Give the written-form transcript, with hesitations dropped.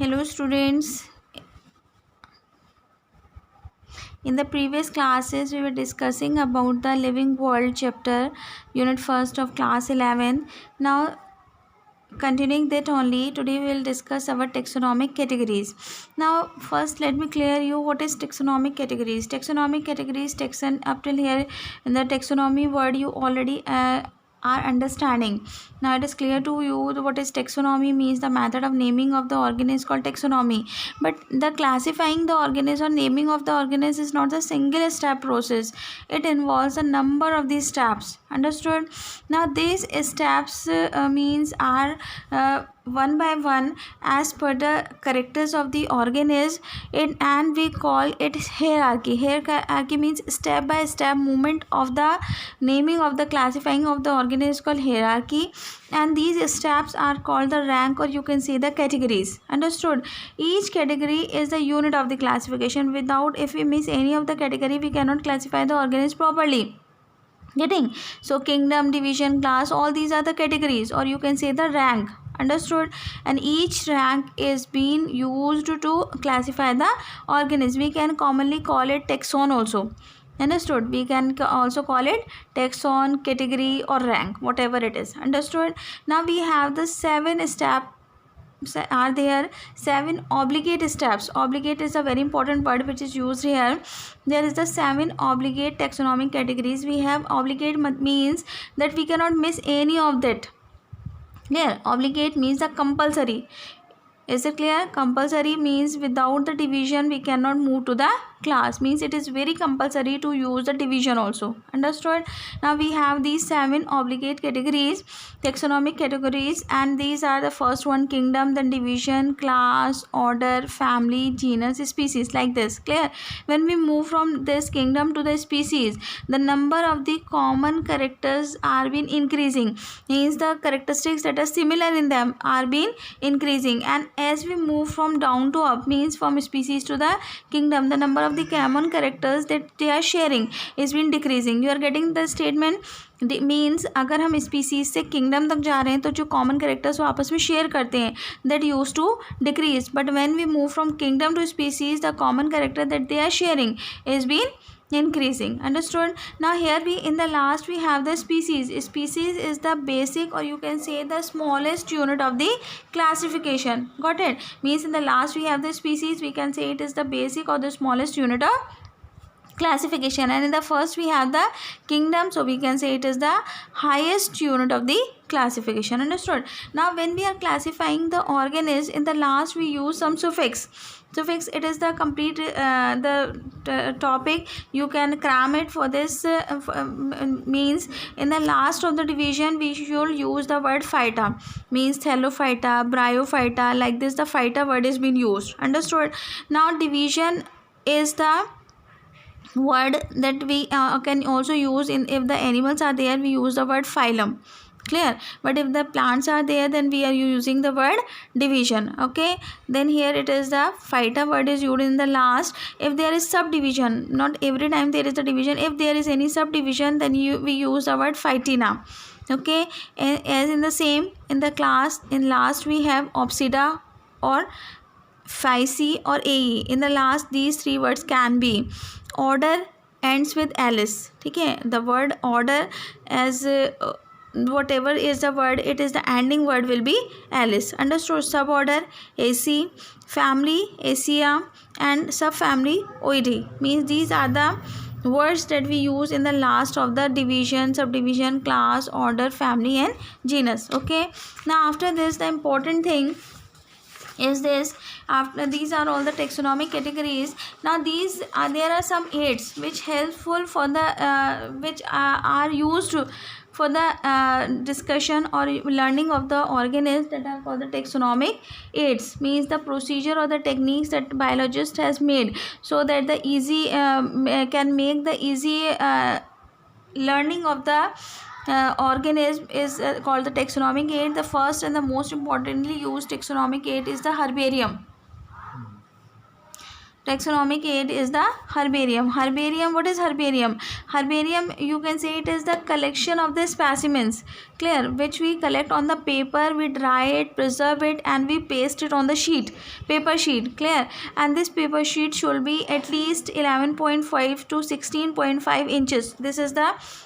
Hello students. In the previous classes we were discussing about the living world chapter, unit first of class 11. Now continuing that only, today we will discuss our taxonomic categories. Now first let me clear you what is taxonomic categories. Taxonomic categories, taxon, up till here in the taxonomy word you already are understanding. Now it is clear to you what is taxonomy means. The method of naming of the organism is called taxonomy, but the classifying the organism or naming of the organism is not the single step process. It involves a number of these steps. Understood? Now these steps means are one by one as per the characters of the organism, and we call it hierarchy. Hierarchy means step by step movement of the naming of the classifying of the organism is called hierarchy, and these steps are called the rank, or you can say the categories. Understood? Each category is the unit of the classification. Without, if we miss any of the category, we cannot classify the organism properly. Getting? So kingdom, division, class, all these are the categories, or you can say the rank. Understood? And each rank is being used to classify the organism. We can commonly call it taxon also. Understood? We can also call it taxon, category, or rank, whatever it is. Understood? Now we have the 7 step are there, 7 obligate steps. Obligate is a very important word which is used here. There is the 7 obligate taxonomic categories. We have obligate means that we cannot miss any of that. Clear? Obligate means the compulsory. Is it clear? Compulsory means without the division we cannot move to the class, means it is very compulsory to use the division also. Understood? Now we have these 7 obligate categories, taxonomic categories, and these are the first one: kingdom, then division, class, order, family, genus, species, like this. Clear? When we move from this kingdom to the species, the number of the common characters are been increasing, means the characteristics that are similar in them are been increasing. And as we move from down to up, means from species to the kingdom, the number of the common characters that they are sharing is been decreasing. You are getting the statement? Means अगर हम species से kingdom तक जा रहे हैं तो जो common characters वो आपस में शेयर करते हैं, that use to decrease, but when we move from kingdom to species, the common character that they are sharing is been increasing. Understood? Now here we in the last we have the species. Species is the basic, or you can say the smallest unit of the classification. Got it? Means in the last we have the species, we can say it is the basic or the smallest unit of classification, and in the first we have the kingdom, so we can say it is the highest unit of the classification. Understood? Now when we are classifying the organism, in the last we use some suffix. It is the complete topic. You can cram it for this. Means in the last of the division we should use the word phyta, means thallophyta, bryophyta, like this the phyta word is being used. Understood? Now division is the word that we can also use in, if the animals are there we use the word phylum. Clear? But if the plants are there then we are using the word division. Okay, then here it is the phyta word is used in the last. If there is subdivision, not every time there is a division, if there is any subdivision then we use the word phytina. Okay, as in the same in the class, in last we have Opsida or Physi or AE. In the last these 3 words can be. Order ends with Alice. ठीक है? The word order as whatever is the word, it is the ending word will be Alice. Understood? Suborder AC, family Acia, and subfamily Oidae. Means these are the words that we use in the last of the division, subdivision, class, order, family, and genus. Okay. Now after this the important thing is this. After these are all the taxonomic categories. Now these there are some aids which helpful for the which are used for the discussion or learning of the organisms, that are called the taxonomic aids. Means the procedure or the techniques that biologist has made so that the easy can make the easy learning of the organism is called the taxonomic aid. The first and the most importantly used taxonomic aid is the herbarium. taxonomic aid is the herbarium. Herbarium, what is herbarium? Herbarium, you can say it is the collection of the specimens, clear, which we collect on the paper, we dry it, preserve it, and we paste it on the paper sheet, clear. And this paper sheet should be at least 11.5 to 16.5 inches. This is the